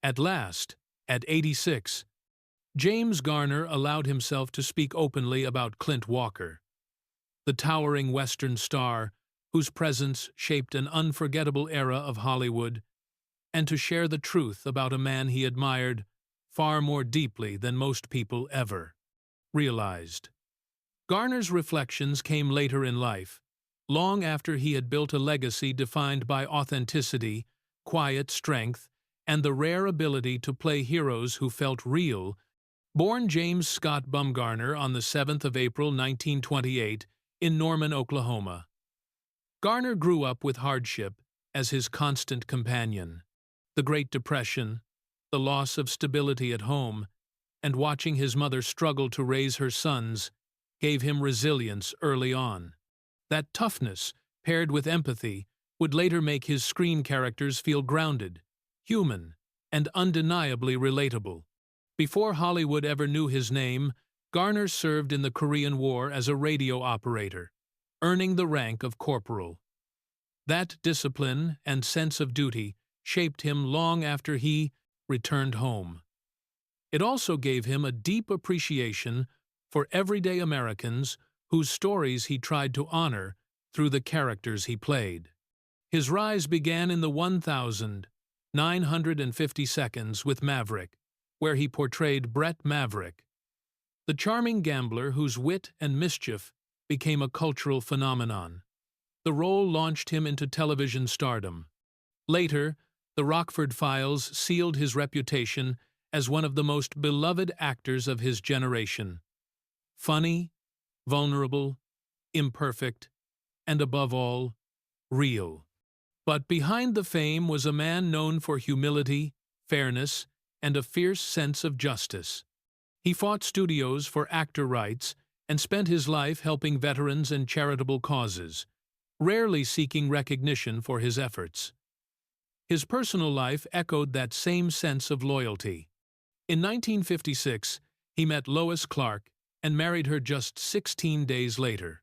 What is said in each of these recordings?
At last, at 86, James Garner allowed himself to speak openly about Clint Walker, the towering Western star whose presence shaped an unforgettable era of Hollywood, and to share the truth about a man he admired far more deeply than most people ever realized. Garner's reflections came later in life, long after he had built a legacy defined by authenticity, quiet strength, and the rare ability to play heroes who felt real. Born James Scott Bumgarner on the 7th of April 1928 in Norman, Oklahoma, Garner grew up with hardship as his constant companion. The Great Depression, the loss of stability at home, and watching his mother struggle to raise her sons gave him resilience early on. That toughness, paired with empathy, would later make his screen characters feel grounded, human, and undeniably relatable. Before Hollywood ever knew his name, Garner served in the Korean War as a radio operator, earning the rank of corporal. That discipline and sense of duty shaped him long after he returned home. It also gave him a deep appreciation for everyday Americans whose stories he tried to honor through the characters he played. His rise began in the 1,950 seconds with Maverick, where he portrayed Brett Maverick, the charming gambler whose wit and mischief became a cultural phenomenon. The role launched him into television stardom. Later, The Rockford Files sealed his reputation as one of the most beloved actors of his generation. Funny, vulnerable, imperfect, and above all, real. But behind the fame was a man known for humility, fairness, and a fierce sense of justice. He fought studios for actor rights and spent his life helping veterans and charitable causes, rarely seeking recognition for his efforts. His personal life echoed that same sense of loyalty. In 1956, he met Lois Clark and married her just 16 days later.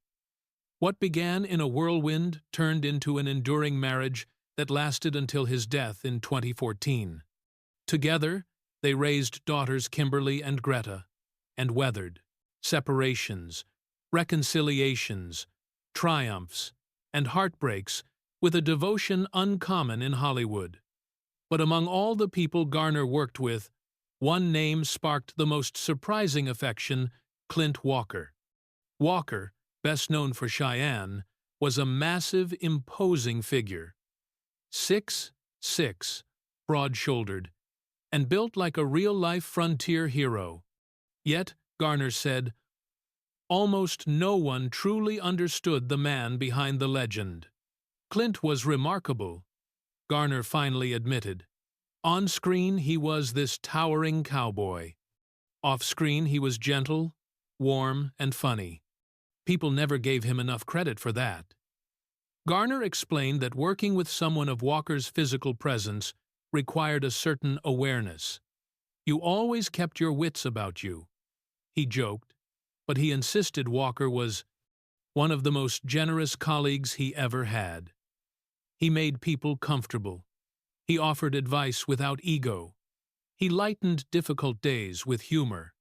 What began in a whirlwind turned into an enduring marriage that lasted until his death in 2014. Together, they raised daughters Kimberly and Greta, and weathered separations, reconciliations, triumphs, and heartbreaks with a devotion uncommon in Hollywood. But among all the people Garner worked with, one name sparked the most surprising affection: Clint Walker. Walker, best known for Cheyenne, was a massive, imposing figure. 6'6", broad-shouldered, and built like a real-life frontier hero. Yet, Garner said, almost no one truly understood the man behind the legend. Clint was remarkable, Garner finally admitted. On screen, he was this towering cowboy. Off screen, he was gentle, warm, and funny. People never gave him enough credit for that. Garner explained that working with someone of Walker's physical presence required a certain awareness. You always kept your wits about you, he joked, but he insisted Walker was one of the most generous colleagues he ever had. He made people comfortable. He offered advice without ego. He lightened difficult days with humor.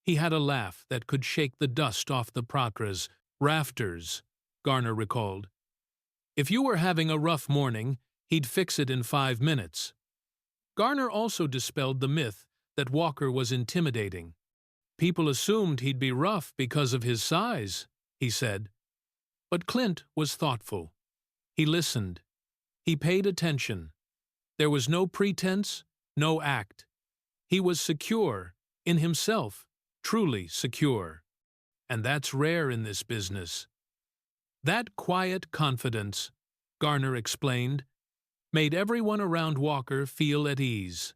He had a laugh that could shake the dust off the Prakra's rafters, Garner recalled. If you were having a rough morning, he'd fix it in 5 minutes. Garner also dispelled the myth that Walker was intimidating. People assumed he'd be rough because of his size, he said. But Clint was thoughtful. He listened. He paid attention. There was no pretense, no act. He was secure in himself, truly secure. And that's rare in this business. That quiet confidence, Garner explained, made everyone around Walker feel at ease.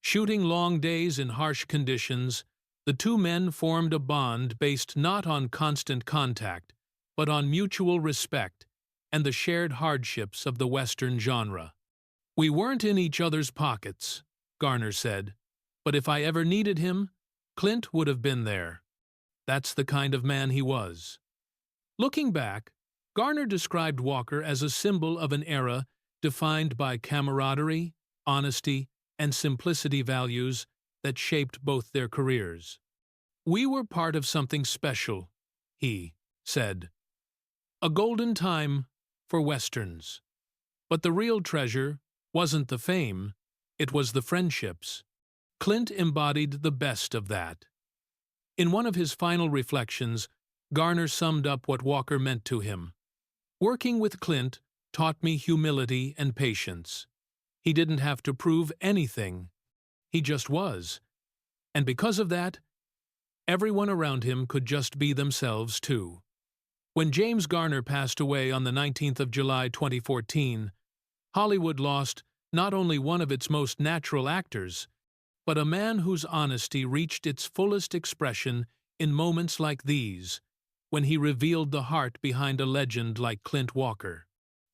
Shooting long days in harsh conditions, the two men formed a bond based not on constant contact, but on mutual respect and the shared hardships of the Western genre. We weren't in each other's pockets, Garner said, but if I ever needed him, Clint would have been there. That's the kind of man he was. Looking back, Garner described Walker as a symbol of an era defined by camaraderie, honesty, and simplicity values that shaped both their careers. "We were part of something special," he said. "A golden time for Westerns. But the real treasure wasn't the fame, it was the friendships." Clint embodied the best of that. In one of his final reflections, Garner summed up what Walker meant to him. "Working with Clint taught me humility and patience. He didn't have to prove anything. He just was. And because of that, everyone around him could just be themselves too." When James Garner passed away on the 19th of July 2014, Hollywood lost not only one of its most natural actors, but a man whose honesty reached its fullest expression in moments like these, when he revealed the heart behind a legend like Clint Walker.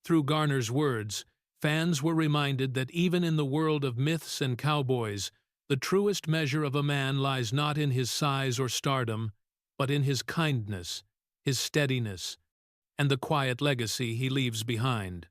Through Garner's words, fans were reminded that even in the world of myths and cowboys, the truest measure of a man lies not in his size or stardom, but in his kindness, his steadiness, and the quiet legacy he leaves behind.